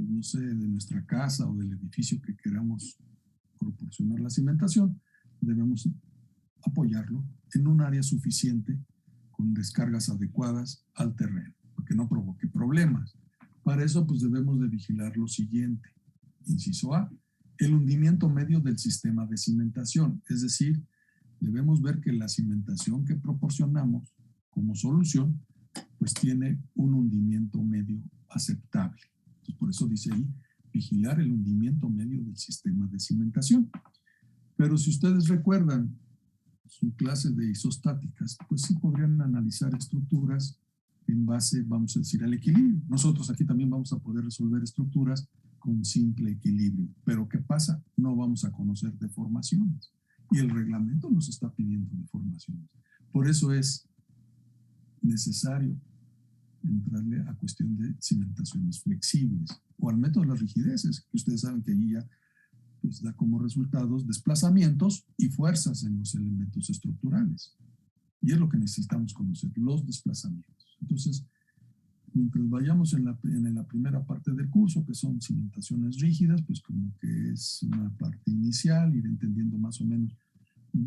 pues no sé, de nuestra casa o del edificio que queramos proporcionar la cimentación, debemos apoyarlo en un área suficiente con descargas adecuadas al terreno, para que no provoque problemas. Para eso, pues debemos de vigilar lo siguiente. Inciso A, el hundimiento medio del sistema de cimentación, es decir, debemos ver que la cimentación que proporcionamos como solución, pues tiene un hundimiento medio aceptable. Entonces, por eso dice ahí, vigilar el hundimiento medio del sistema de cimentación. Pero si ustedes recuerdan su clase de isostáticas, pues sí podrían analizar estructuras en base, vamos a decir, al equilibrio. Nosotros aquí también vamos a poder resolver estructuras con simple equilibrio. Pero ¿qué pasa? No vamos a conocer deformaciones. Y el reglamento nos está pidiendo deformaciones. Por eso es necesario entrarle a cuestión de cimentaciones flexibles o al método de las rigideces, que ustedes saben que allí ya pues, da como resultados desplazamientos y fuerzas en los elementos estructurales. Y es lo que necesitamos conocer, los desplazamientos. Entonces, mientras vayamos en la primera parte del curso, que son cimentaciones rígidas, pues como que es una parte inicial, ir entendiendo más o menos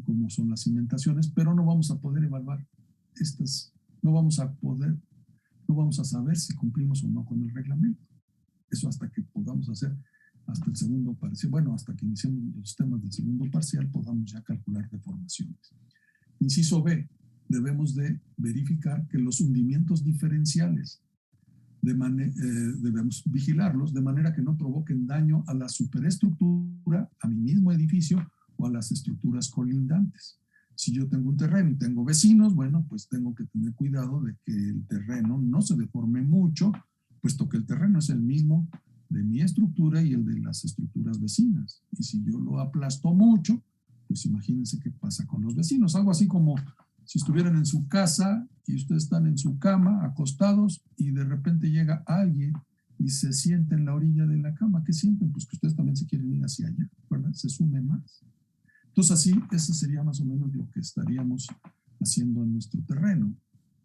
cómo son las cimentaciones, pero no vamos a poder evaluar estas, no vamos a saber si cumplimos o no con el reglamento. Eso hasta que podamos hacer hasta el segundo parcial, bueno, hasta que iniciemos los temas del segundo parcial, podamos ya calcular deformaciones. Inciso B, debemos de verificar que los hundimientos diferenciales debemos vigilarlos de manera que no provoquen daño a la superestructura, a mi mismo edificio o a las estructuras colindantes. Si yo tengo un terreno y tengo vecinos, bueno, pues tengo que tener cuidado de que el terreno no se deforme mucho, puesto que el terreno es el mismo de mi estructura y el de las estructuras vecinas. Y si yo lo aplasto mucho, pues imagínense qué pasa con los vecinos. Algo así como si estuvieran en su casa y ustedes están en su cama, acostados, y de repente llega alguien y se sienta en la orilla de la cama. ¿Qué sienten? Pues que ustedes también se quieren ir hacia allá, ¿verdad? Se sume más. Entonces así, ese sería más o menos lo que estaríamos haciendo en nuestro terreno.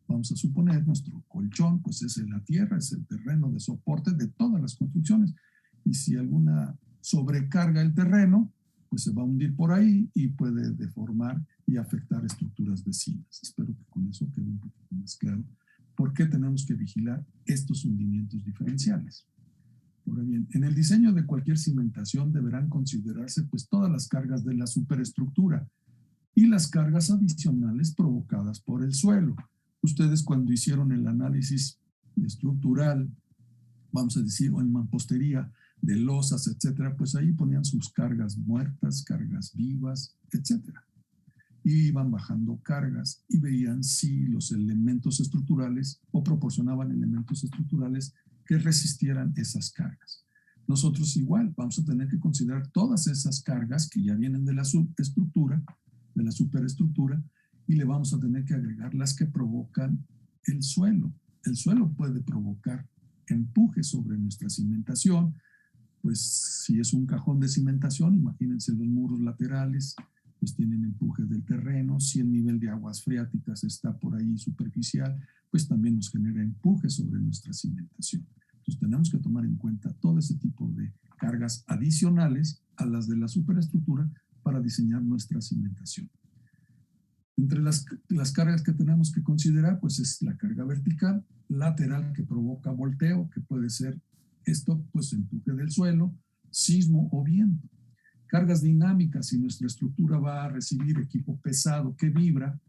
Vamos a suponer nuestro colchón, pues es la tierra, es el terreno de soporte de todas las construcciones. Y si alguna sobrecarga el terreno, pues se va a hundir por ahí y puede deformar y afectar estructuras vecinas. Espero que con eso quede un poquito más claro por qué tenemos que vigilar estos hundimientos diferenciales. Ahora bien, en el diseño de cualquier cimentación deberán considerarse pues todas las cargas de la superestructura y las cargas adicionales provocadas por el suelo. Ustedes cuando hicieron el análisis estructural, vamos a decir, o en mampostería, de losas, etcétera, pues ahí ponían sus cargas muertas, cargas vivas, etcétera. Y iban bajando cargas y veían si los elementos estructurales o proporcionaban elementos estructurales que resistieran esas cargas. Nosotros igual vamos a tener que considerar todas esas cargas que ya vienen de la subestructura, de la superestructura, y le vamos a tener que agregar las que provocan el suelo. El suelo puede provocar empuje sobre nuestra cimentación, pues si es un cajón de cimentación, imagínense los muros laterales, pues tienen empuje del terreno. Si el nivel de aguas freáticas está por ahí superficial, pues también nos genera empuje sobre nuestra cimentación. Entonces tenemos que tomar en cuenta todo ese tipo de cargas adicionales a las de la superestructura para diseñar nuestra cimentación. Entre las cargas que tenemos que considerar, pues es la carga vertical, lateral que provoca volteo, que puede ser esto, pues empuje del suelo, sismo o viento. Cargas dinámicas, si nuestra estructura va a recibir equipo pesado que vibra,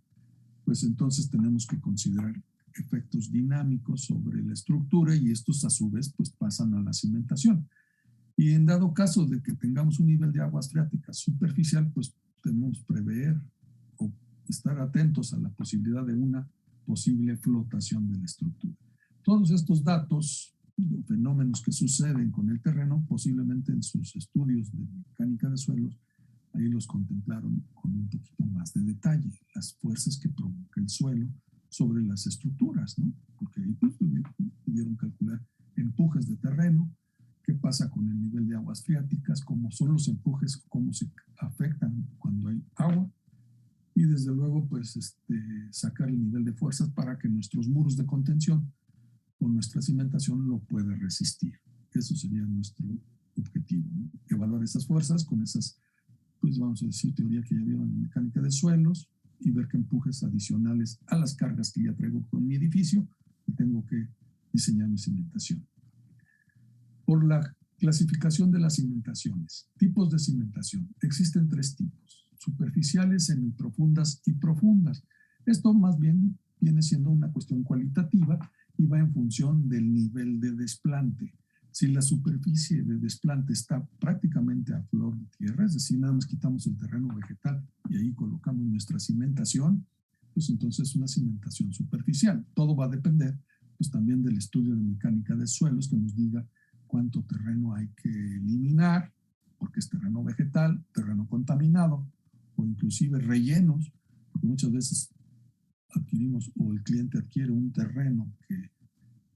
pues entonces tenemos que considerar efectos dinámicos sobre la estructura y estos a su vez pues pasan a la cimentación. Y en dado caso de que tengamos un nivel de aguas freáticas superficial, pues debemos prever o estar atentos a la posibilidad de una posible flotación de la estructura. Todos estos datos, los fenómenos que suceden con el terreno, posiblemente en sus estudios de mecánica de suelos, ahí los contemplaron con un poquito más de detalle, las fuerzas que provoca el suelo sobre las estructuras, ¿no? Porque ahí pues, pudieron calcular empujes de terreno, qué pasa con el nivel de aguas freáticas, cómo son los empujes, cómo se afectan cuando hay agua, y desde luego pues sacar el nivel de fuerzas para que nuestros muros de contención o nuestra cimentación lo pueda resistir. Eso sería nuestro objetivo, ¿no? Evaluar esas fuerzas con esas, pues vamos a decir, teoría que ya vieron en mecánica de suelos y ver qué empujes adicionales a las cargas que ya traigo con mi edificio y tengo que diseñar mi cimentación. Por la clasificación de las cimentaciones. Tipos de cimentación. Existen 3 tipos: superficiales, semiprofundas y profundas. Esto más bien viene siendo una cuestión cualitativa y va en función del nivel de desplante. Si la superficie de desplante está prácticamente a flor de tierra, es decir, nada más quitamos el terreno vegetal y ahí colocamos nuestra cimentación, pues entonces es una cimentación superficial. Todo va a depender pues también del estudio de mecánica de suelos que nos diga cuánto terreno hay que eliminar, porque es terreno vegetal, terreno contaminado, o inclusive rellenos, porque muchas veces adquirimos o el cliente adquiere un terreno que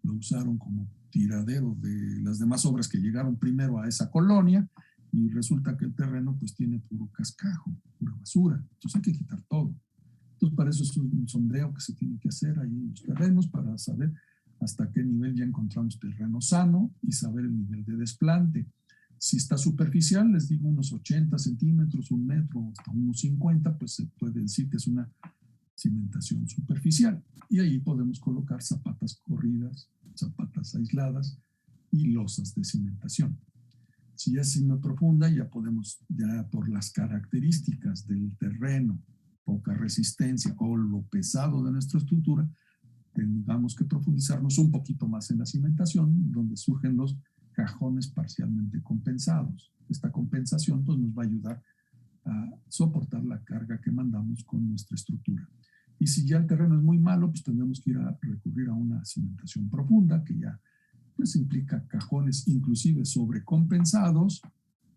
lo usaron como tiradero de las demás obras que llegaron primero a esa colonia y resulta que el terreno pues tiene puro cascajo, pura basura, entonces hay que quitar todo. Entonces para eso es un sondeo que se tiene que hacer ahí en los terrenos para saber hasta qué nivel ya encontramos terreno sano y saber el nivel de desplante. Si está superficial, les digo unos 80 centímetros, 1 metro, hasta unos 50, pues se puede decir que es una cimentación superficial. Y ahí podemos colocar zapatas corridas, zapatas aisladas y losas de cimentación. Si ya es semiprofunda, ya podemos, ya por las características del terreno, poca resistencia o lo pesado de nuestra estructura, tengamos que profundizarnos un poquito más en la cimentación, donde surgen los cajones parcialmente compensados. Esta compensación pues, nos va a ayudar a soportar la carga que mandamos con nuestra estructura. Y si ya el terreno es muy malo, pues tendremos que ir a recurrir a una cimentación profunda, que ya pues implica cajones inclusive sobrecompensados,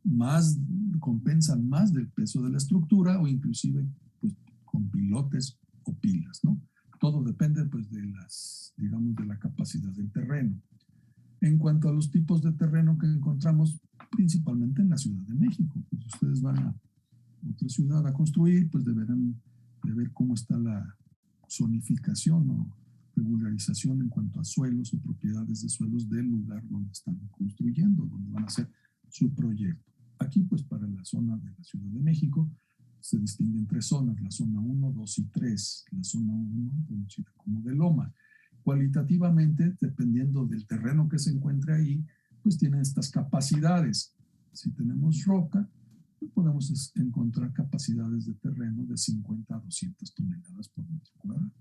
más, compensan más del peso de la estructura o inclusive pues, con pilotes o pilas, ¿no? Todo depende pues de las, digamos, de la capacidad del terreno. En cuanto a los tipos de terreno que encontramos principalmente en la Ciudad de México, pues ustedes van a otra ciudad a construir, pues deberán de ver cómo está la zonificación o regularización en cuanto a suelos o propiedades de suelos del lugar donde están construyendo, donde van a hacer su proyecto. Aquí, pues para la zona de la Ciudad de México, se distinguen 3 zonas, la zona 1, 2 y 3. La zona 1, conocida como de loma. Cualitativamente, dependiendo del terreno que se encuentre ahí, pues tiene estas capacidades. Si tenemos roca, pues podemos encontrar capacidades de terreno de 50 a 200 toneladas por metro cuadrado.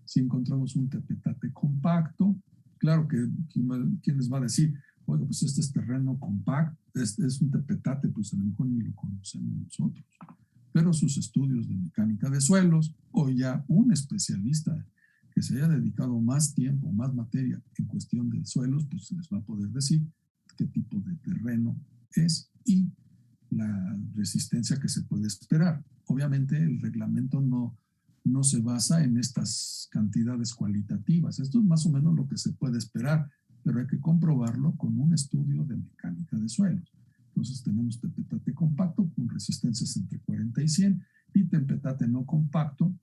Si encontramos un tepetate compacto, claro que ¿quién les va a decir? Oiga, pues este es terreno compacto, es un tepetate, pues a lo mejor ni lo conocemos nosotros. Pero sus estudios de mecánica de suelos o ya un especialista que se haya dedicado más tiempo, más materia en cuestión de suelos, pues se les va a poder decir qué tipo de terreno es y la resistencia que se puede esperar. Obviamente el reglamento no se basa en estas cantidades cualitativas. Esto es más o menos lo que se puede esperar, pero hay que comprobarlo con un estudio de mecánica de suelos. Entonces tenemos tepetate compacto con resistencias entre 40 y 100 y tepetate no compacto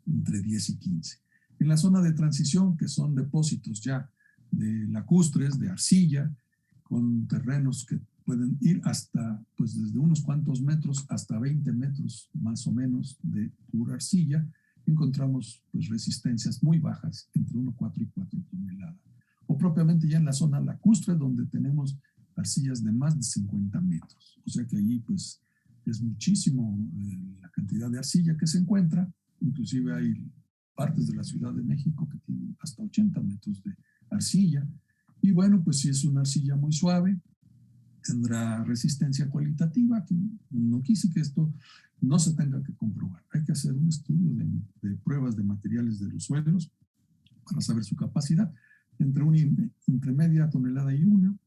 entre 10 y 15. En la zona de transición, que son depósitos ya de lacustres, de arcilla, con terrenos que pueden ir hasta, pues desde unos cuantos metros hasta 20 metros más o menos de pura arcilla, encontramos pues resistencias muy bajas, entre 1,4 y 4 toneladas. O propiamente ya en la zona lacustre, donde tenemos arcillas de más de 50 metros. O sea que allí pues es muchísimo la cantidad de arcilla que se encuentra. Inclusive hay partes de la Ciudad de México que tienen hasta 80 metros de arcilla. Y bueno, pues si es una arcilla muy suave, tendrá resistencia cualitativa. No quise que esto no se tenga que comprobar. Hay que hacer un estudio de pruebas de materiales de los suelos para saber su capacidad. Entre media tonelada y 1,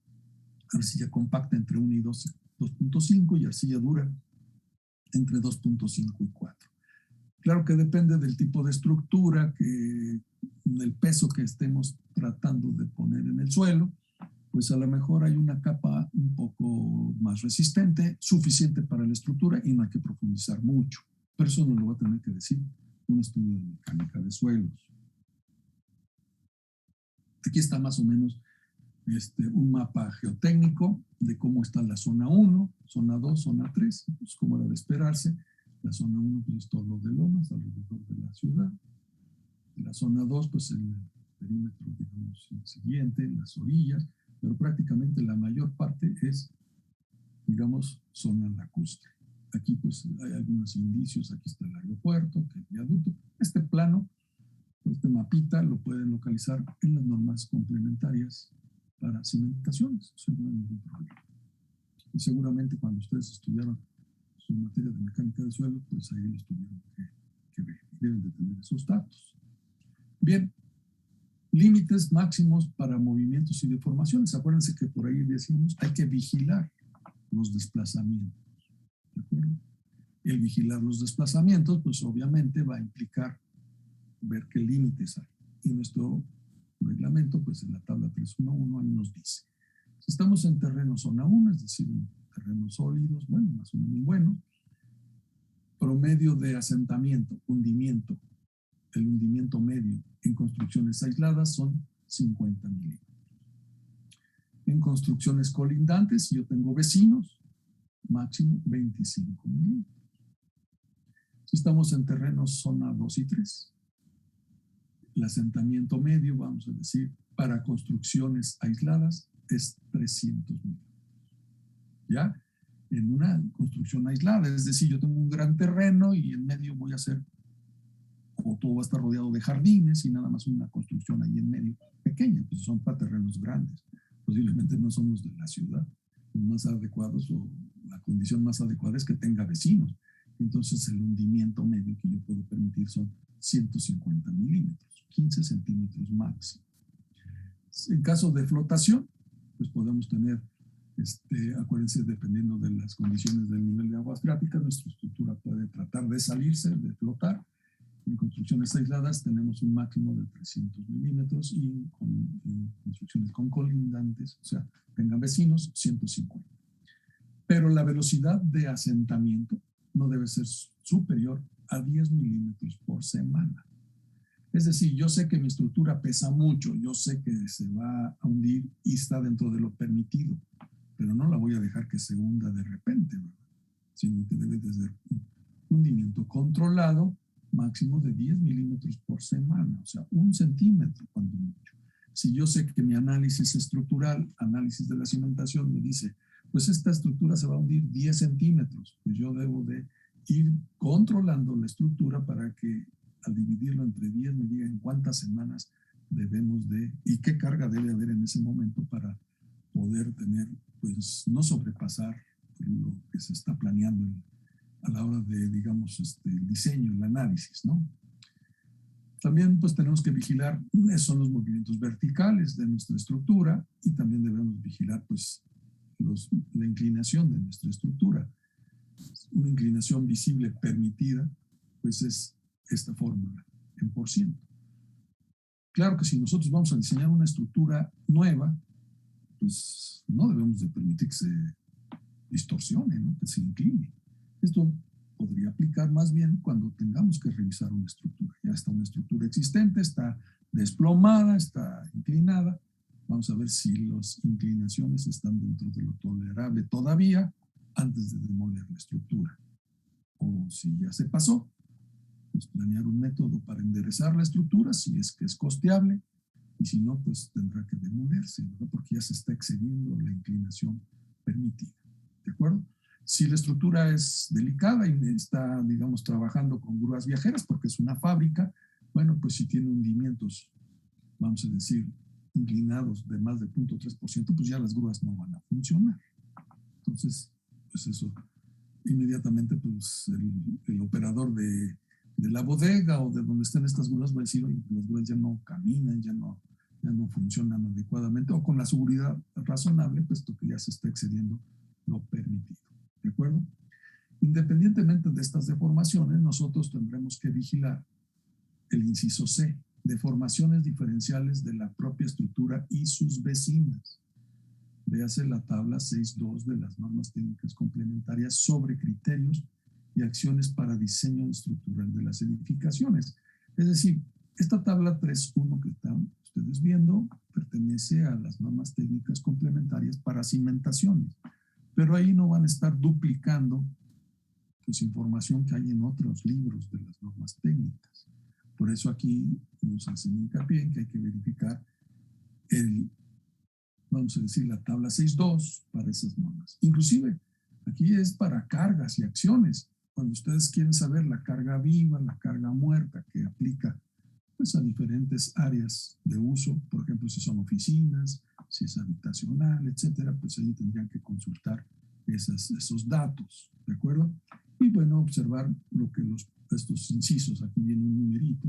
arcilla compacta entre 1 y 2.5 y arcilla dura entre 2.5 y 4. Claro que depende del tipo de estructura, del peso que estemos tratando de poner en el suelo, pues a lo mejor hay una capa un poco más resistente, suficiente para la estructura y no hay que profundizar mucho. Pero eso nos lo va a tener que decir un estudio de mecánica de suelos. Aquí está más o menos un mapa geotécnico de cómo está la zona 1, zona 2, zona 3, pues como era de esperarse. La zona 1 pues es todo lo de lomas alrededor de la ciudad. La zona 2 pues el perímetro, digamos, siguiente, las orillas, pero prácticamente la mayor parte es, digamos, zona lacustre. Aquí pues hay algunos indicios, aquí está el aeropuerto, que el viaducto. Este plano, este mapita lo pueden localizar en las normas complementarias para cimentaciones, o sea, no hay ningún problema. Y seguramente cuando ustedes estudiaron su materia de mecánica de suelo, pues ahí los tuvieron que ver. Deben de tener esos datos. Bien, límites máximos para movimientos y deformaciones. Acuérdense que por ahí decíamos, hay que vigilar los desplazamientos. ¿De acuerdo? El vigilar los desplazamientos, pues obviamente va a implicar ver qué límites hay. Y nuestro reglamento, pues en la tabla 311 ahí nos dice. Si estamos en terreno zona 1, es decir, en terrenos sólidos, bueno, más o menos buenos, promedio de asentamiento, hundimiento, el hundimiento medio en construcciones aisladas son 50 milímetros. En construcciones colindantes, si yo tengo vecinos, máximo 25 milímetros. Si estamos en terrenos zona 2 y 3, el asentamiento medio, vamos a decir, para construcciones aisladas es 300 milímetros. ¿Ya? En una construcción aislada, es decir, yo tengo un gran terreno y en medio voy a hacer, o todo va a estar rodeado de jardines y nada más una construcción ahí en medio pequeña, pues son para terrenos grandes, posiblemente no son los de la ciudad, los más adecuados o la condición más adecuada es que tenga vecinos. Entonces el hundimiento medio que yo puedo permitir son 150 milímetros, 15 centímetros máximo. En caso de flotación, pues podemos tener, acuérdense, dependiendo de las condiciones del nivel de aguas freáticas, nuestra estructura puede tratar de salirse, de flotar. En construcciones aisladas tenemos un máximo de 300 milímetros y en construcciones con colindantes, o sea, tengan vecinos, 150. Pero la velocidad de asentamiento no debe ser superior a 10 milímetros por semana. Es decir, yo sé que mi estructura pesa mucho, yo sé que se va a hundir y está dentro de lo permitido, pero no la voy a dejar que se hunda de repente, ¿verdad? Sino que debe de ser un hundimiento controlado, máximo de 10 milímetros por semana, o sea, 1 centímetro cuando mucho. Si yo sé que mi análisis estructural, análisis de la cimentación me dice, pues esta estructura se va a hundir 10 centímetros, pues yo debo de ir controlando la estructura para que al dividirlo entre 10 me diga en cuántas semanas debemos de, y qué carga debe haber en ese momento para poder tener, pues no sobrepasar lo que se está planeando a la hora de, digamos, el diseño, el análisis, ¿no? También pues tenemos que vigilar, son los movimientos verticales de nuestra estructura y también debemos vigilar pues la inclinación de nuestra estructura. Una inclinación visible permitida pues es esta fórmula en por ciento. Claro que si nosotros vamos a diseñar una estructura nueva, pues no debemos de permitir que se distorsione, ¿no? Que se incline. Esto podría aplicar más bien cuando tengamos que revisar una estructura. Ya está una estructura existente, está desplomada, está inclinada. Vamos a ver si las inclinaciones están dentro de lo tolerable todavía antes de demoler la estructura. O si ya se pasó, pues planear un método para enderezar la estructura, si es que es costeable, y si no, pues tendrá que demolerse, ¿verdad? Porque ya se está excediendo la inclinación permitida. ¿De acuerdo? Si la estructura es delicada y está, digamos, trabajando con grúas viajeras, porque es una fábrica, bueno, pues si tiene hundimientos, vamos a decir, inclinados de más de 0.3%, pues ya las grúas no van a funcionar. Entonces, pues eso, inmediatamente, pues el operador de la bodega o de donde estén estas grúas va a decir, oye, las grúas ya no caminan, ya no funcionan adecuadamente o con la seguridad razonable, puesto que ya se está excediendo lo permitido. ¿De acuerdo? Independientemente de estas deformaciones, nosotros tendremos que vigilar el inciso C, deformaciones diferenciales de la propia estructura y sus vecinas. Véase la tabla 6.2 de las normas técnicas complementarias sobre criterios y acciones para diseño estructural de las edificaciones. Es decir, esta tabla 3.1 que ustedes viendo, pertenece a las normas técnicas complementarias para cimentaciones, pero ahí no van a estar duplicando pues, información que hay en otros libros de las normas técnicas. Por eso aquí nos hacen hincapié en que hay que verificar vamos a decir, la tabla 6.2 para esas normas. Inclusive, aquí es para cargas y acciones. Cuando ustedes quieren saber la carga viva, la carga muerta que aplica pues, a diferentes áreas de uso, por ejemplo, si son oficinas, si es habitacional, etcétera, pues ahí tendrían que consultar esos datos, ¿de acuerdo? Y bueno, observar lo que estos incisos, aquí viene un numerito,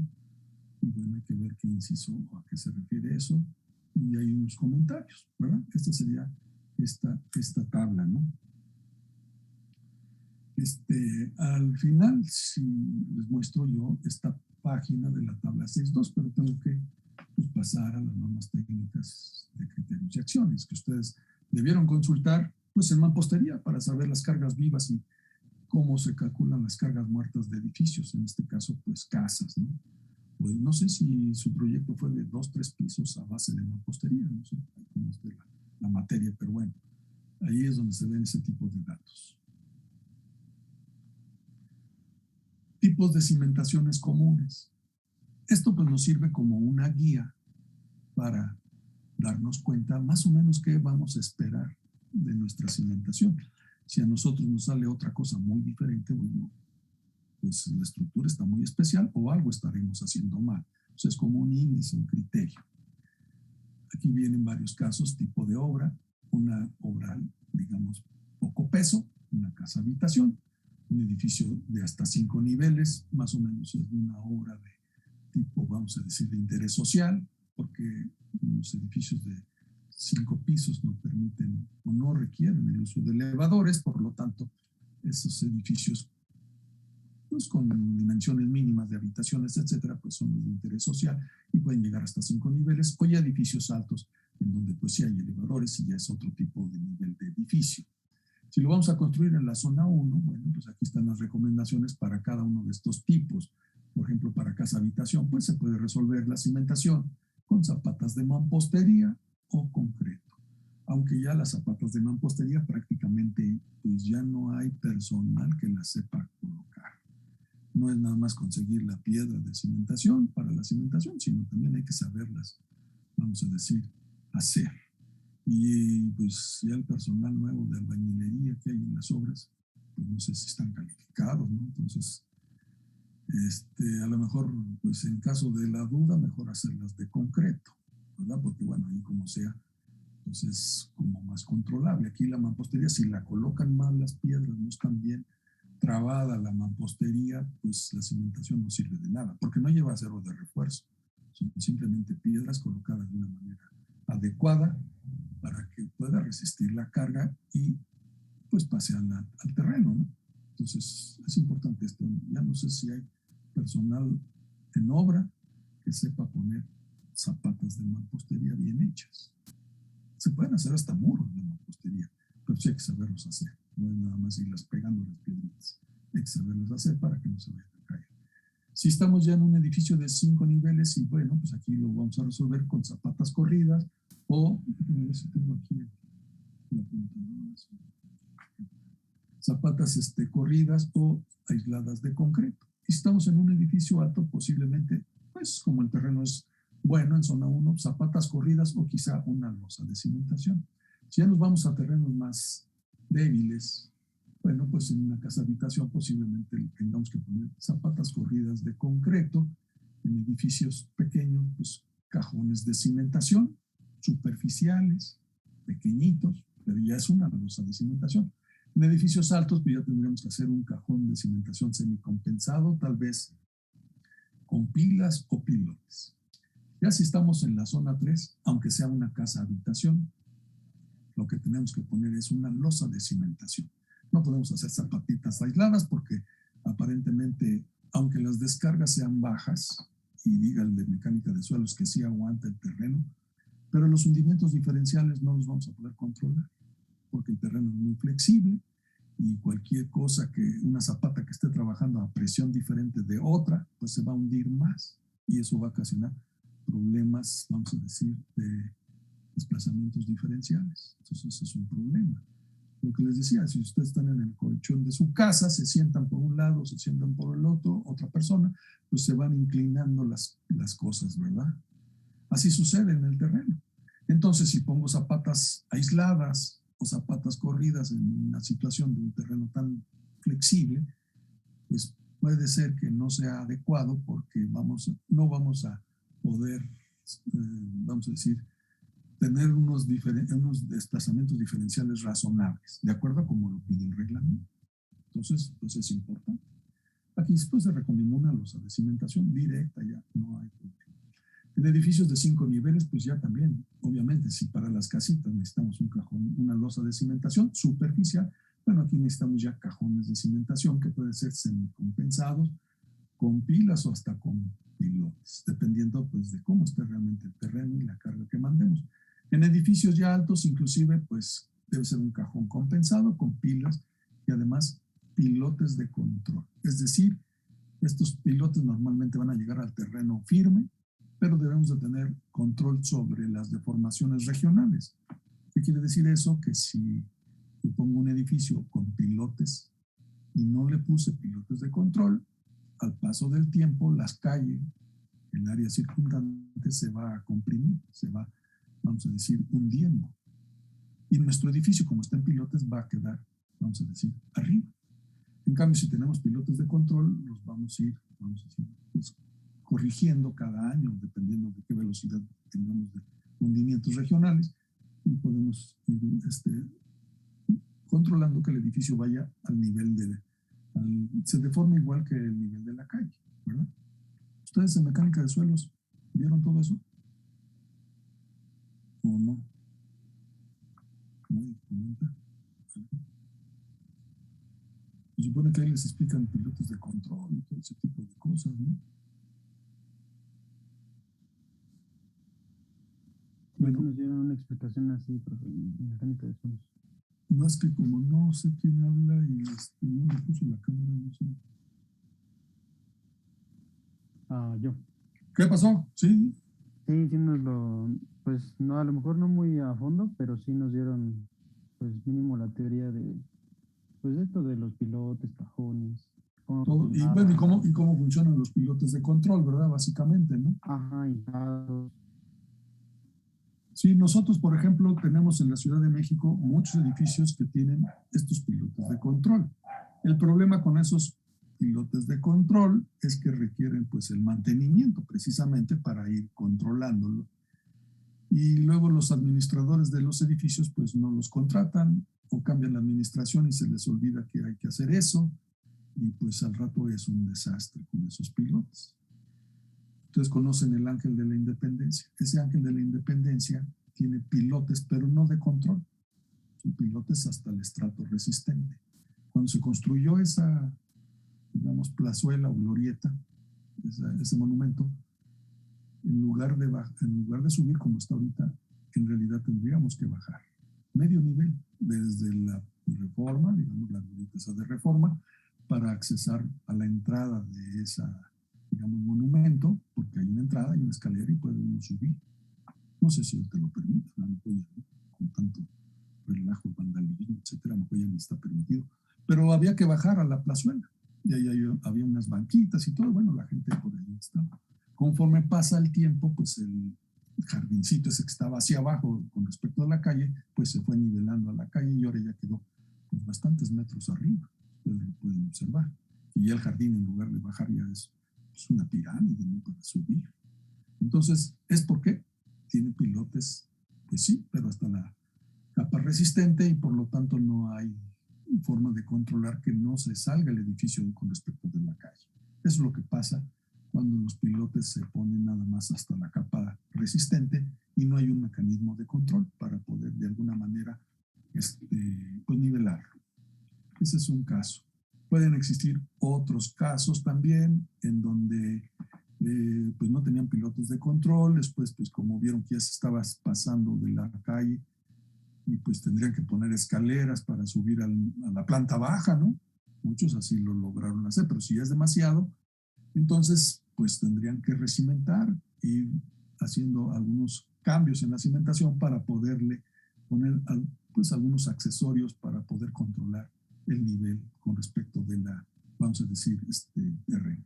y bueno, hay que ver qué inciso, a qué se refiere eso, y hay unos comentarios, ¿verdad? Esta sería esta tabla, ¿no? Al final, si les muestro yo esta página de la tabla 6.2, pero tengo que pues, pasar a las normas técnicas de criterios y acciones que ustedes debieron consultar pues en mampostería para saber las cargas vivas y cómo se calculan las cargas muertas de edificios, en este caso pues casas, ¿no? Pues no sé si su proyecto fue de 2, 3 pisos a base de mampostería, no sé cómo esté la materia, pero bueno, ahí es donde se ven ese tipo de datos. Tipos de cimentaciones comunes. Esto pues nos sirve como una guía para darnos cuenta más o menos qué vamos a esperar de nuestra cimentación. Si a nosotros nos sale otra cosa muy diferente, bueno, pues la estructura está muy especial o algo estaremos haciendo mal. O sea, es como un índice, un criterio. Aquí vienen varios casos, tipo de obra, una obra, digamos, poco peso, una casa habitación, un edificio de hasta 5 niveles, más o menos es una obra de tipo, vamos a decir, de interés social, porque los edificios de 5 pisos no permiten o no requieren el uso de elevadores, por lo tanto, esos edificios pues con dimensiones mínimas de habitaciones, etcétera, pues son los de interés social y pueden llegar hasta 5 niveles, o ya edificios altos, en donde pues sí hay elevadores y ya es otro tipo de nivel de edificio. Si lo vamos a construir en la zona 1, bueno, pues aquí están las recomendaciones para cada uno de estos tipos. Por ejemplo, para casa habitación, pues se puede resolver la cimentación con zapatas de mampostería o concreto. Aunque ya las zapatas de mampostería prácticamente pues ya no hay personal que las sepa colocar. No es nada más conseguir la piedra de cimentación para la cimentación, sino también hay que saberlas, vamos a decir, hacer. Y pues ya el personal nuevo de albañilería que hay en las obras, pues no sé si están calificados, ¿no? Entonces, a lo mejor, pues en caso de la duda, mejor hacerlas de concreto, ¿verdad? Porque bueno, ahí como sea, pues es como más controlable. Aquí la mampostería, si la colocan mal las piedras, no están bien trabada la mampostería, pues la cimentación no sirve de nada, porque no lleva acero de refuerzo. Son simplemente piedras colocadas de una manera adecuada para que pueda resistir la carga y pues pase al terreno, ¿no? Entonces es importante esto. Ya no sé si hay personal en obra que sepa poner zapatas de mampostería bien hechas. Se pueden hacer hasta muros de mampostería, pero sí hay que saberlos hacer. No es nada más irlas pegando las piedritas. Hay que saberlas hacer para que no se vayan a caer. Si estamos ya en un edificio de 5 niveles, y bueno, pues aquí lo vamos a resolver con zapatas corridas o, a ver si tengo aquí la apuntadora, zapatas corridas o aisladas de concreto. Y si estamos en un edificio alto, posiblemente, pues como el terreno es bueno en zona 1, zapatas corridas o quizá una losa de cimentación. Si ya nos vamos a terrenos más débiles, bueno, pues en una casa habitación posiblemente tengamos que poner zapatas corridas de concreto. En edificios pequeños, pues cajones de cimentación, superficiales, pequeñitos, pero ya es una losa de cimentación. En edificios altos, pues ya tendríamos que hacer un cajón de cimentación semicompensado, tal vez con pilas o pilones. Ya si estamos en la zona 3, aunque sea una casa habitación, lo que tenemos que poner es una losa de cimentación. No podemos hacer zapatitas aisladas porque aparentemente, aunque las descargas sean bajas, y diga el de mecánica de suelos que sí aguanta el terreno, pero los hundimientos diferenciales no los vamos a poder controlar porque el terreno es muy flexible y cualquier cosa una zapata que esté trabajando a presión diferente de otra, pues se va a hundir más y eso va a ocasionar problemas, vamos a decir, de desplazamientos diferenciales. Entonces, ese es un problema. Lo que les decía, si ustedes están en el colchón de su casa, se sientan por un lado, se sientan por el otro, otra persona, pues se van inclinando las cosas, ¿verdad? Así sucede en el terreno. Entonces, si pongo zapatas aisladas o zapatas corridas en una situación de un terreno tan flexible, pues puede ser que no sea adecuado porque no vamos a poder, vamos a decir, tener unos desplazamientos diferenciales razonables, de acuerdo a como lo pide el reglamento. Entonces, pues es importante. Aquí después se recomienda una losa de cimentación directa, ya no hay problema. En edificios de 5 niveles, pues ya también, obviamente, si para las casitas necesitamos un cajón, una losa de cimentación superficial, bueno, aquí necesitamos ya cajones de cimentación que pueden ser semicompensados, con pilas o hasta con pilotes, dependiendo pues de cómo esté realmente el terreno y la carga que mandemos. En edificios ya altos, inclusive, pues debe ser un cajón compensado con pilas y además pilotes de control. Es decir, estos pilotes normalmente van a llegar al terreno firme, pero debemos de tener control sobre las deformaciones regionales. ¿Qué quiere decir eso? Que si yo pongo un edificio con pilotes y no le puse pilotes de control, al paso del tiempo, las calles, el área circundante se va a comprimir, se va, vamos a decir, hundiendo. Y nuestro edificio, como está en pilotes, va a quedar, vamos a decir, arriba. En cambio, si tenemos pilotes de control, los vamos a ir, vamos a decir, pues, corrigiendo cada año, dependiendo de qué velocidad tengamos de hundimientos regionales, y podemos ir controlando que el edificio vaya al nivel se deforma igual que el nivel de la calle, ¿verdad? ¿Ustedes en mecánica de suelos vieron todo eso? ¿O no? ¿Nadie comenta? Se supone que ahí les explican pilotos de control y todo ese tipo de cosas, ¿no? Bueno, nos dieron una explicación así, profe, en mecánica de suelos. No es que como no sé quién habla y no le puso la cámara, no sé. Yo. ¿Qué pasó? Sí. Sí, sí pues no, a lo mejor no muy a fondo, pero sí nos dieron, pues mínimo la teoría de, pues esto de los pilotes, cajones, cómo Todo. Y bueno, funcionaban. ¿y cómo funcionan los pilotes de control, verdad? Básicamente, ¿no? Ajá, y dados. Sí, nosotros, por ejemplo, tenemos en la Ciudad de México muchos edificios que tienen estos pilotes de control. El problema con esos pilotes de control es que requieren pues el mantenimiento precisamente para ir controlándolo. Y luego los administradores de los edificios pues no los contratan o cambian la administración y se les olvida que hay que hacer eso y pues al rato es un desastre con esos pilotes. Ustedes conocen el Ángel de la Independencia. Ese Ángel de la Independencia tiene pilotes, pero no de control. Son pilotes hasta el estrato resistente. Cuando se construyó esa, digamos, plazuela o glorieta, ese monumento, en lugar de subir como está ahorita, en realidad tendríamos que bajar medio nivel desde la Reforma, digamos, la glorieta esa de Reforma, para accesar a la entrada de esa, digamos, monumento, porque hay una entrada y una escalera y puede uno subir. No sé si él te lo permite, a lo mejor ya no, con tanto relajo, vandalismo, etcétera, a lo mejor ya ni está permitido. Pero había que bajar a la plazuela y ahí había unas banquitas y todo, bueno, la gente por ahí estaba. Conforme pasa el tiempo, pues el jardincito ese que estaba hacia abajo con respecto a la calle, pues se fue nivelando a la calle y ahora ya quedó pues, bastantes metros arriba, ustedes lo pueden observar. Y ya el jardín, en lugar de bajar, ya es una pirámide, ¿no? Para subir. Entonces, ¿es por qué? Tiene pilotes, pues sí, pero hasta la capa resistente y por lo tanto no hay forma de controlar que no se salga el edificio con respecto de la calle. Eso es lo que pasa cuando los pilotes se ponen nada más hasta la capa resistente y no hay un mecanismo de control para poder de alguna manera pues nivelarlo. Ese es un caso. Pueden existir otros casos también en donde pues no tenían pilotos de control, después pues como vieron que ya se estaba pasando de la calle y pues tendrían que poner escaleras para subir a la planta baja, ¿no? Muchos así lo lograron hacer, pero si ya es demasiado, entonces pues tendrían que recimentar y haciendo algunos cambios en la cimentación para poderle poner pues algunos accesorios para poder controlar el nivel con respecto de la, vamos a decir, terreno.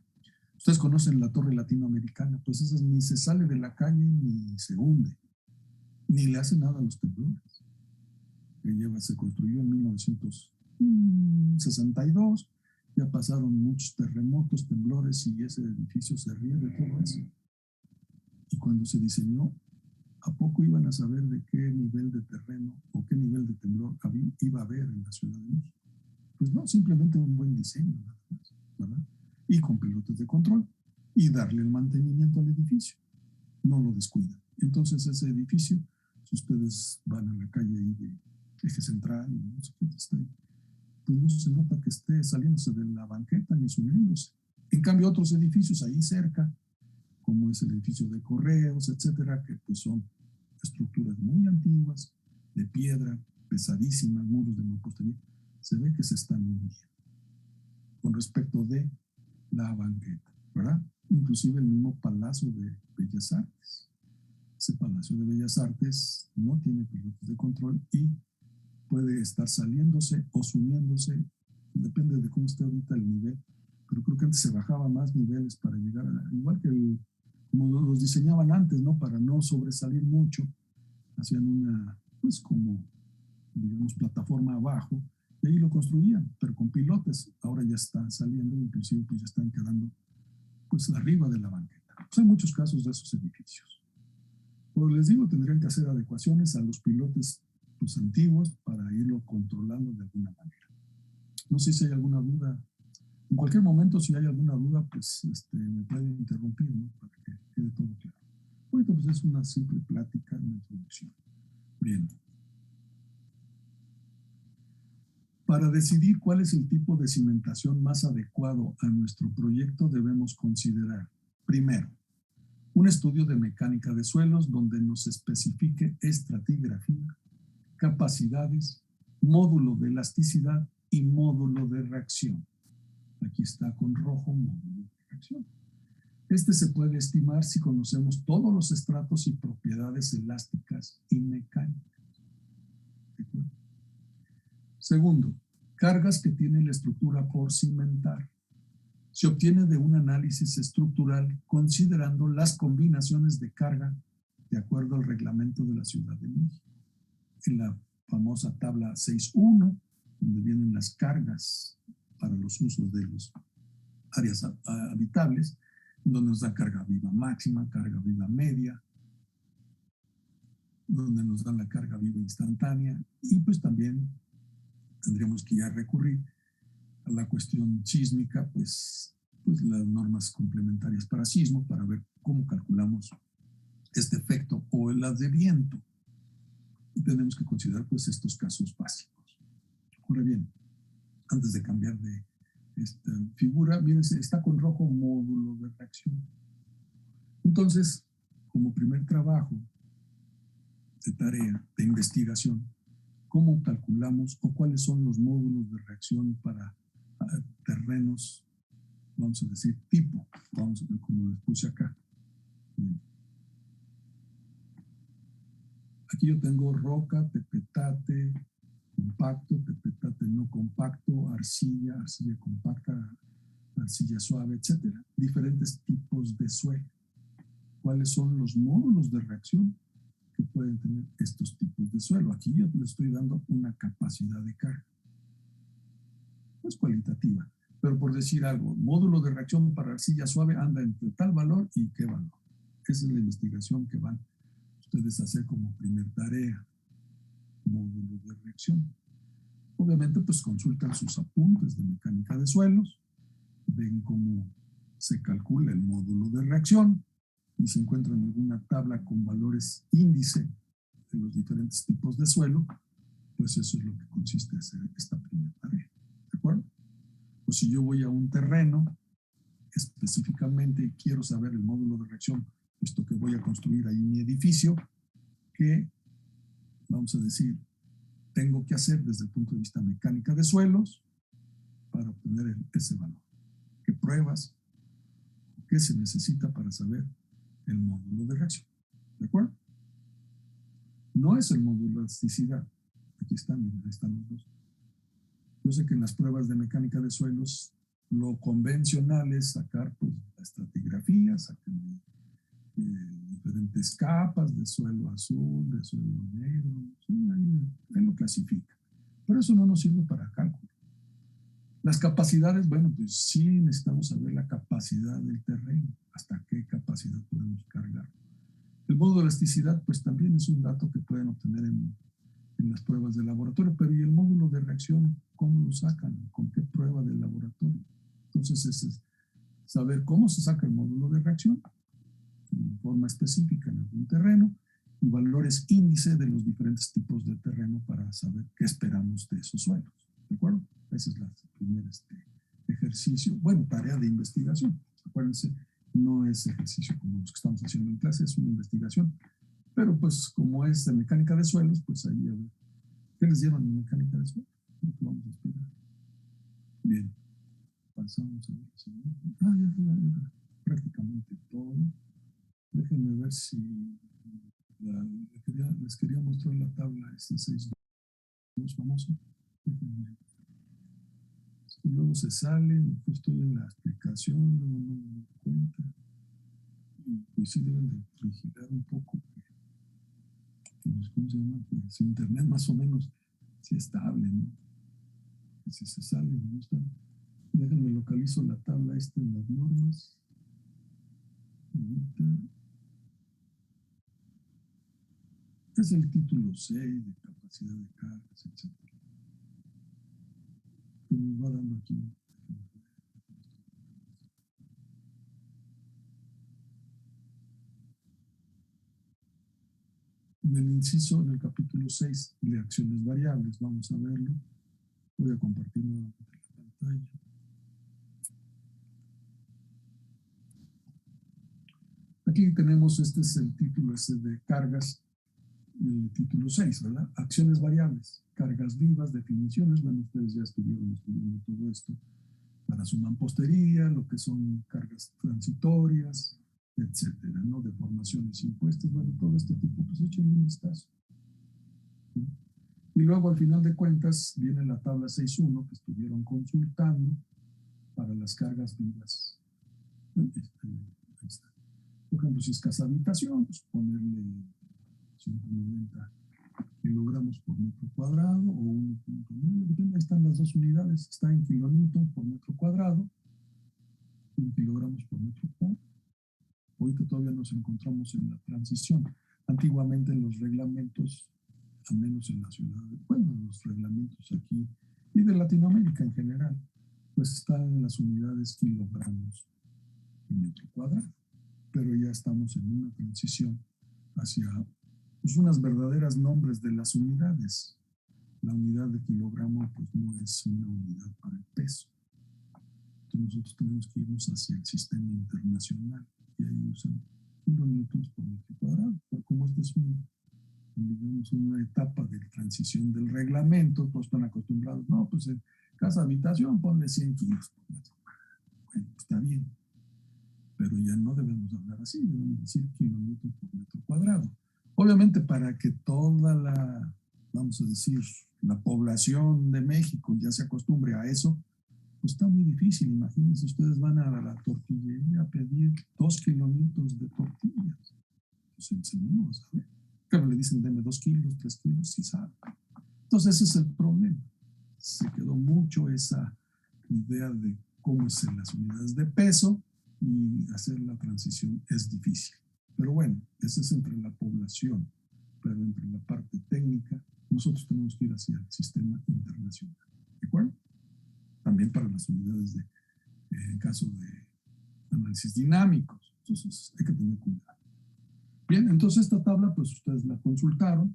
Ustedes conocen la torre latinoamericana, pues esa ni se sale de la calle ni se hunde, ni le hace nada a los temblores. Se construyó en 1962, ya pasaron muchos terremotos, temblores y ese edificio se ríe de todo eso. Y cuando se diseñó, ¿a poco iban a saber de qué nivel de terreno o qué nivel de temblor iba a haber en la Ciudad de México? Pues no, simplemente un buen diseño, nada más, ¿verdad? Y con pilotos de control y darle el mantenimiento al edificio. No lo descuidan. Entonces ese edificio, si ustedes van a la calle ahí de Eje Central y no sé qué está ahí, pues no se nota que esté saliéndose de la banqueta ni subiéndose. En cambio otros edificios ahí cerca, como es el edificio de correos, etcétera, que pues son estructuras muy antiguas, de piedra, pesadísimas, muros de mampostería, se ve que se están hundiendo con respecto de la banqueta, ¿verdad? Inclusive el mismo Palacio de Bellas Artes. Ese Palacio de Bellas Artes no tiene pilotos de control y puede estar saliéndose o sumiéndose, depende de cómo esté ahorita el nivel, pero creo que antes se bajaba más niveles para llegar a, igual que como los diseñaban antes, ¿no? Para no sobresalir mucho, hacían una, pues como, digamos, plataforma abajo, y ahí lo construían, pero con pilotes. Ahora ya están saliendo, inclusive pues ya están quedando pues arriba de la banqueta. Pues hay muchos casos de esos edificios. Como les digo, tendrían que hacer adecuaciones a los pilotes pues, antiguos para irlo controlando de alguna manera. No sé si hay alguna duda. En cualquier momento, si hay alguna duda, pues me pueden interrumpir, ¿no? Para que quede todo claro. Ahorita pues es una simple plática, una introducción. Bien. Para decidir cuál es el tipo de cimentación más adecuado a nuestro proyecto, debemos considerar, primero, un estudio de mecánica de suelos donde nos especifique estratigrafía, capacidades, módulo de elasticidad y módulo de reacción. Aquí está con rojo módulo de reacción. Este se puede estimar si conocemos todos los estratos y propiedades elásticas y mecánicas. ¿De acuerdo? Segundo, cargas que tiene la estructura por cimentar. Se obtiene de un análisis estructural considerando las combinaciones de carga de acuerdo al reglamento de la Ciudad de México. En la famosa tabla 6.1, donde vienen las cargas para los usos de las áreas habitables, donde nos da carga viva máxima, carga viva media, donde nos dan la carga viva instantánea, y pues también tendríamos que ya recurrir a la cuestión sísmica, pues las normas complementarias para sismo, para ver cómo calculamos este efecto o las de viento. Y tenemos que considerar pues estos casos básicos. Ahora bien, antes de cambiar de esta figura, miren, está con rojo módulo de reacción. Entonces, como primer trabajo de tarea, de investigación, ¿cómo calculamos o cuáles son los módulos de reacción para terrenos, vamos a decir, tipo, vamos a ver como les puse acá? Bien. Aquí yo tengo roca, tepetate, compacto, tepetate no compacto, arcilla, arcilla compacta, arcilla suave, etcétera. Diferentes tipos de suelo. ¿Cuáles son los módulos de reacción que pueden tener estos tipos de suelo? Aquí yo les estoy dando una capacidad de carga. Es cualitativa, pero por decir algo, módulo de reacción para arcilla suave anda entre tal valor y qué valor. Esa es la investigación que van ustedes a hacer como primer tarea. Módulo de reacción. Obviamente, pues consultan sus apuntes de mecánica de suelos, ven cómo se calcula el módulo de reacción y si encuentran alguna tabla con valores índice de los diferentes tipos de suelo, pues eso es lo que consiste en hacer esta primera tarea. ¿De acuerdo? Pues si yo voy a un terreno específicamente y quiero saber el módulo de reacción, puesto que voy a construir ahí mi edificio, que vamos a decir, tengo que hacer desde el punto de vista mecánica de suelos para obtener ese valor. ¿Qué pruebas? ¿Qué se necesita para saber el módulo de reacción? ¿De acuerdo? No es el módulo de elasticidad. Aquí están, miren, ahí están los dos. Yo sé que en las pruebas de mecánica de suelos, lo convencional es sacar pues, la estratigrafía, sacar diferentes capas de suelo azul, de suelo negro, sí, ahí lo clasifica. Pero eso no nos sirve para cálculo. Las capacidades, bueno, pues sí necesitamos saber la capacidad del terreno, hasta qué capacidad podemos cargar. El módulo de elasticidad, pues también es un dato que pueden obtener en las pruebas de laboratorio, pero ¿y el módulo de reacción? ¿Cómo lo sacan? ¿Con qué prueba del laboratorio? Entonces, es saber cómo se saca el módulo de reacción en forma específica en algún terreno y valores índice de los diferentes tipos de terreno para saber qué esperamos de esos suelos. ¿De acuerdo? Ese es la primer ejercicio, bueno, tarea de investigación. Acuérdense, no es ejercicio como los que estamos haciendo en clase, es una investigación. Pero pues como es de mecánica de suelos, pues ahí a ver, ¿qué les dieron en mecánica de suelos? Vamos a esperar. Bien, pasamos a ver la siguiente. Ya, prácticamente todo. Déjenme ver si les quería mostrar la tabla, esta 6.2 famosa. Déjenme. Y luego se salen, pues estoy en la explicación, luego no me doy cuenta. Y pues sí deben de vigilar un poco. ¿Cómo se llama? Que si internet más o menos sí estable, ¿no? Que si se sale, no está. Déjenme localizo la tabla esta en las normas. Ahorita. Es el título 6 de capacidad de cargas, etc. Que nos va dando aquí. En el inciso, en el capítulo 6 de acciones variables, vamos a verlo. Voy a compartir nuevamente la pantalla. Aquí tenemos, este es el título ese de cargas, el título 6, ¿verdad? Acciones variables, cargas vivas, definiciones. Bueno, ustedes ya estuvieron estudiando todo esto para su mampostería, lo que son cargas transitorias, etcétera, ¿no? Deformaciones impuestas, bueno, todo este tipo, pues échenle un vistazo, ¿no? Y luego, al final de cuentas, viene la tabla 6.1 que estuvieron consultando para las cargas vivas. Ahí está. Por ejemplo, si es casa habitación, pues ponerle 190 kilogramos por metro cuadrado o 1.9, depende, ahí están las dos unidades, está en kilonewton por metro cuadrado, 1 kilogramos por metro cuadrado. Ahorita todavía nos encontramos en la transición. Antiguamente en los reglamentos, al menos en la ciudad, bueno, en los reglamentos aquí y de Latinoamérica en general, pues están en las unidades kilogramos por metro cuadrado, pero ya estamos en una transición hacia pues, unas verdaderas nombres de las unidades. La unidad de kilogramo pues no es una unidad para el peso. Entonces nosotros tenemos que irnos hacia el sistema internacional y ahí usan kilonewtons por metro cuadrado. Pero como este es digamos, una etapa de transición del reglamento, todos están acostumbrados, no, pues en casa habitación ponle 100 kilos por metro cuadrado. Bueno, está bien, pero ya no debemos hablar así, debemos decir kilonewtons por metro cuadrado. Obviamente para que toda la, vamos a decir, la población de México ya se acostumbre a eso, pues está muy difícil. Imagínense, ustedes van a la tortillería a pedir 2 kilonewtons de tortillas. Pues enseñemos, ¿sabes? Claro, le dicen, deme 2 kilos, 3 kilos, sí sabe. Entonces ese es el problema. Se quedó mucho esa idea de cómo es en las unidades de peso y hacer la transición es difícil. Pero bueno, ese es entre la población, pero entre la parte técnica, nosotros tenemos que ir hacia el sistema internacional. ¿De acuerdo? También para las unidades en caso de análisis dinámicos. Entonces hay que tener cuidado. Bien, entonces esta tabla, pues ustedes la consultaron,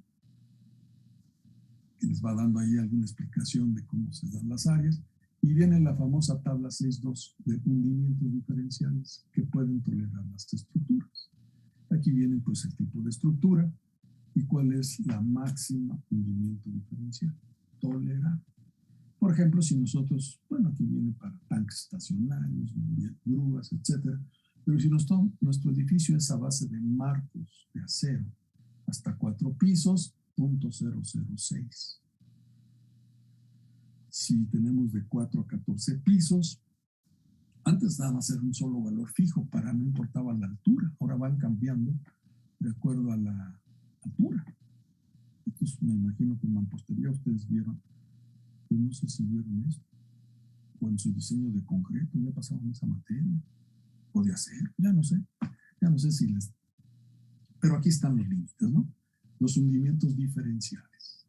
que les va dando ahí alguna explicación de cómo se dan las áreas, y viene la famosa tabla 6.2 de hundimientos diferenciales que pueden tolerar las estructuras. Aquí viene pues el tipo de estructura y cuál es la máxima hundimiento diferencial tolerable. Por ejemplo, si nosotros, bueno, aquí viene para tanques estacionarios, grúas, etcétera, Pero si nuestro edificio es a base de marcos de acero, hasta 4 pisos, 0.006. Si tenemos de 4 a 14 pisos, antes nada más era un solo valor fijo, para no importaba la altura. Ahora van cambiando de acuerdo a la altura. Entonces me imagino que en mampostería ustedes vieron, yo no sé si vieron eso, o en su diseño de concreto, ya pasaron esa materia, o de acero, ya no sé si les... Pero aquí están los límites, ¿no? Los hundimientos diferenciales.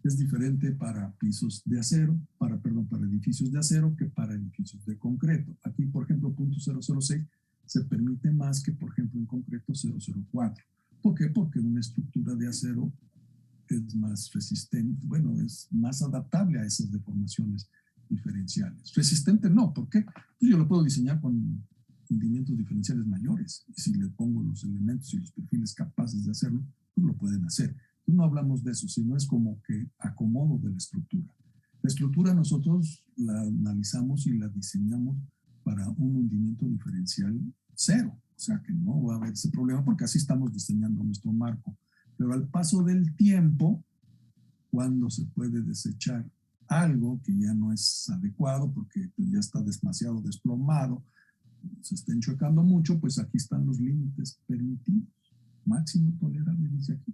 Es diferente para pisos de acero, para edificios de acero que para edificios de concreto. Aquí, por ejemplo, 0.006 se permite más que, por ejemplo, en concreto 0.04. ¿Por qué? Porque una estructura de acero es más resistente, bueno, es más adaptable a esas deformaciones diferenciales. Resistente no, ¿por qué? Pues yo lo puedo diseñar con hundimientos diferenciales mayores, y si le pongo los elementos y los perfiles capaces de hacerlo, pues lo pueden hacer. No hablamos de eso, sino es como que acomodo de la estructura. La estructura nosotros la analizamos y la diseñamos para un hundimiento diferencial cero, o sea que no va a haber ese problema porque así estamos diseñando nuestro marco. Pero al paso del tiempo, cuando se puede desechar algo que ya no es adecuado porque pues, ya está demasiado desplomado, se está enchuecando mucho, pues aquí están los límites permitidos, máximo tolerable, dice aquí.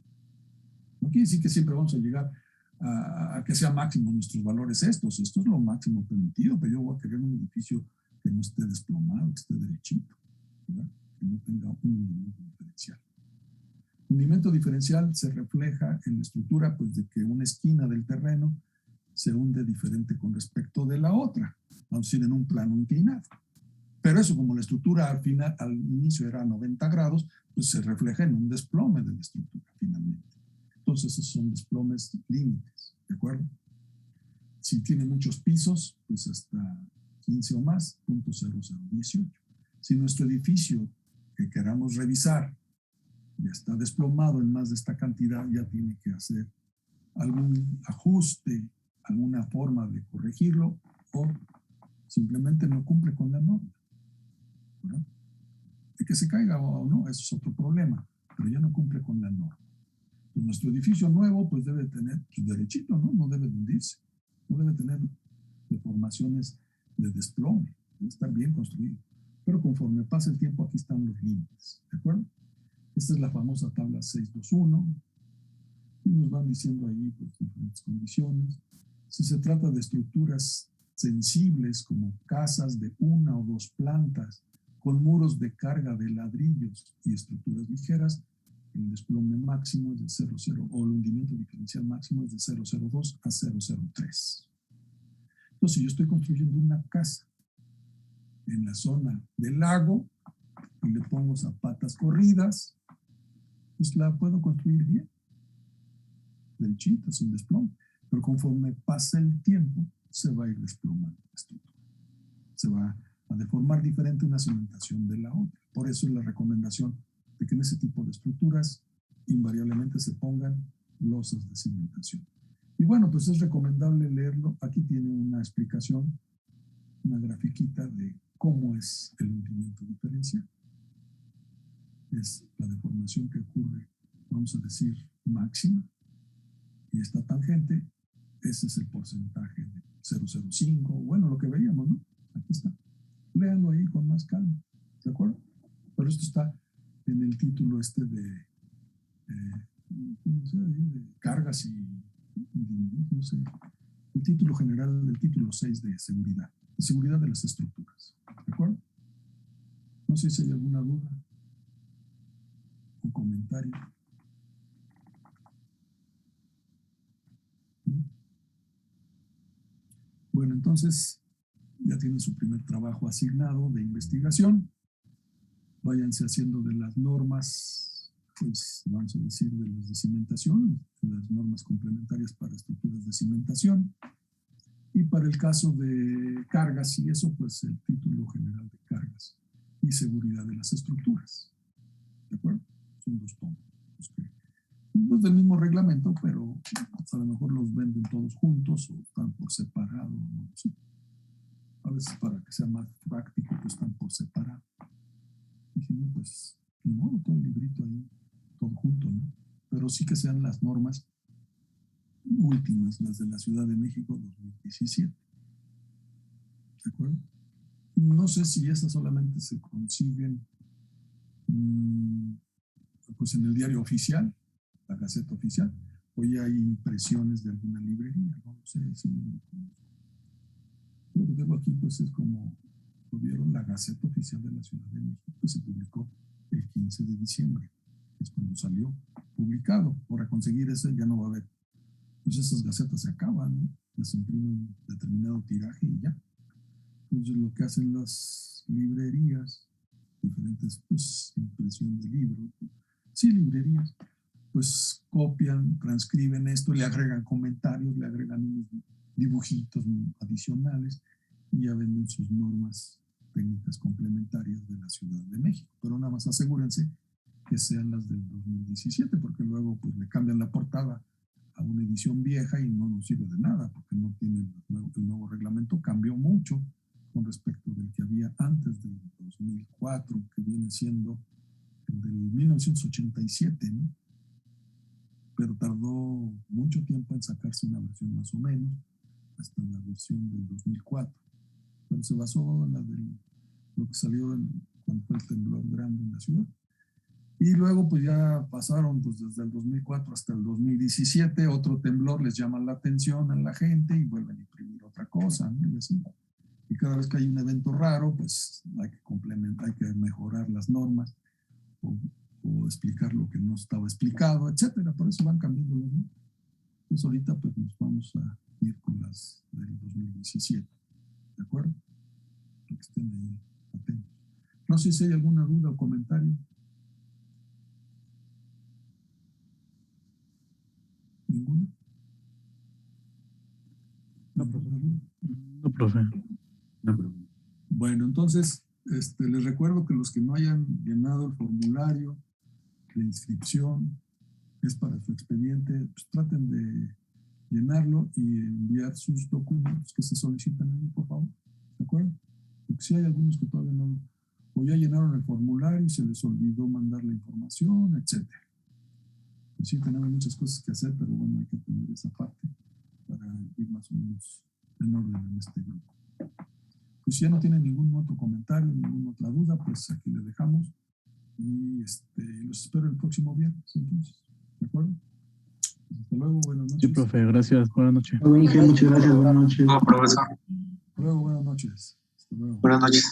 No quiere decir que siempre vamos a llegar a que sea máximo nuestros valores estos. Esto es lo máximo permitido, pero yo voy a querer un edificio que no esté desplomado, que esté derechito, ¿verdad? Que no tenga un hundimiento diferencial. Hundimiento diferencial se refleja en la estructura, pues de que una esquina del terreno se hunde diferente con respecto de la otra, vamos a decir en un plano inclinado. Pero eso, como la estructura al inicio era a 90 grados, pues se refleja en un desplome de la estructura finalmente. Entonces esos son desplomes límites, ¿de acuerdo? Si tiene muchos pisos, pues hasta 15 o más, 0.0018. Si nuestro edificio que queramos revisar ya está desplomado en más de esta cantidad, ya tiene que hacer algún ajuste, alguna forma de corregirlo, o simplemente no cumple con la norma, ¿verdad? De que se caiga o no, eso es otro problema, pero ya no cumple con la norma. Pues nuestro edificio nuevo pues debe tener pues, derechito, ¿no? No debe hundirse, no debe tener deformaciones de desplome, debe estar bien construido. Pero conforme pasa el tiempo, aquí están los límites, ¿de acuerdo? Esta es la famosa tabla 621 y nos van diciendo ahí pues, diferentes condiciones. Si se trata de estructuras sensibles como casas de 1 o 2 plantas con muros de carga de ladrillos y estructuras ligeras, el desplome máximo es de 0,0 o el hundimiento diferencial máximo es de 0,02 a 0,03. Entonces, si yo estoy construyendo una casa en la zona del lago y le pongo zapatas corridas, pues la puedo construir bien, derechita, sin desplome. Pero conforme pasa el tiempo, se va a ir desplomando la estructura. Se va a deformar diferente una cimentación de la otra. Por eso es la recomendación de que en ese tipo de estructuras invariablemente se pongan losas de cimentación. Y bueno, pues es recomendable leerlo. Aquí tiene una explicación, una grafiquita de cómo es el hundimiento diferencial. Es la deformación que ocurre, vamos a decir, máxima. Y esta tangente, ese es el porcentaje de 0,05, bueno, lo que veíamos, ¿no? Aquí está. Léanlo ahí con más calma, ¿de acuerdo? Pero esto está en el título este de cargas y no sé, el título general del título 6 de seguridad de las estructuras, ¿de acuerdo? No sé si hay alguna duda o comentario. Bueno, entonces ya tienen su primer trabajo asignado de investigación. Váyanse haciendo de las normas, pues vamos a decir de las de cimentación, las normas complementarias para estructuras de cimentación. Y para el caso de cargas y eso, pues el título general de cargas y seguridad de las estructuras. ¿De acuerdo? Son 2 tomos. No es del mismo reglamento, pero a lo mejor los venden todos juntos o están por separado, no sé. A veces para que sea más práctico, pues están por separado. sí que sean las normas últimas, las de la Ciudad de México 2017. ¿De acuerdo? No sé si esas solamente se consiguen pues en el diario oficial, la Gaceta Oficial, o ya hay impresiones de alguna librería, no sé si lo que tengo aquí pues es como lo vieron, la Gaceta Oficial de la Ciudad de México, que se publicó el 15 de diciembre, que es cuando salió publicado. Para conseguir ese ya no va a haber, pues esas gacetas se acaban, ¿no? Las imprimen determinado tiraje y ya. Entonces lo que hacen las librerías, diferentes pues impresión de libros, sí, librerías, pues copian, transcriben esto, le agregan comentarios, le agregan unos dibujitos adicionales y ya venden sus normas técnicas complementarias de la Ciudad de México. Pero nada más asegúrense que sean las del 2017, porque luego pues le cambian la portada a una edición vieja y no nos sirve de nada, porque no tienen el nuevo reglamento, cambió mucho con respecto del que había antes del 2004, que viene siendo el del 1987, ¿no? Pero tardó mucho tiempo en sacarse una versión más o menos, hasta la versión del 2004. Pero se basó en la de lo que salió cuando fue el temblor grande en la ciudad. Y luego pues ya pasaron pues, desde el 2004 hasta el 2017, otro temblor les llama la atención a la gente y vuelven a imprimir otra cosa, ¿no? Y así. Y cada vez que hay un evento raro, pues hay que complementar, hay que mejorar las normas o explicar lo que no estaba explicado, etcétera. Por eso van cambiando las normas. Entonces ahorita pues nos vamos a ir con las del 2017, ¿de acuerdo? Para que estén ahí atentos. No sé si hay alguna duda o comentario. ¿Ninguna? No, profe. No, profe. No, profe. Bueno, entonces les recuerdo que los que no hayan llenado el formulario de inscripción, es para su expediente, pues traten de llenarlo y enviar sus documentos que se solicitan ahí, por favor. ¿De acuerdo? Porque si hay algunos que todavía no, o ya llenaron el formulario y se les olvidó mandar la información, etcétera. Pues sí, tenemos muchas cosas que hacer, pero bueno, hay que atender esa parte para ir más o menos en orden en este grupo. Pues si ya no tienen ningún otro comentario, ninguna otra duda, pues aquí le dejamos y los espero el próximo viernes, entonces. ¿De acuerdo? Pues hasta luego, buenas noches. Sí, profe, gracias. Buenas noches. Inge, muchas gracias, buenas noches. No, profesor. Hasta luego, buenas noches. Hasta luego. Buenas noches.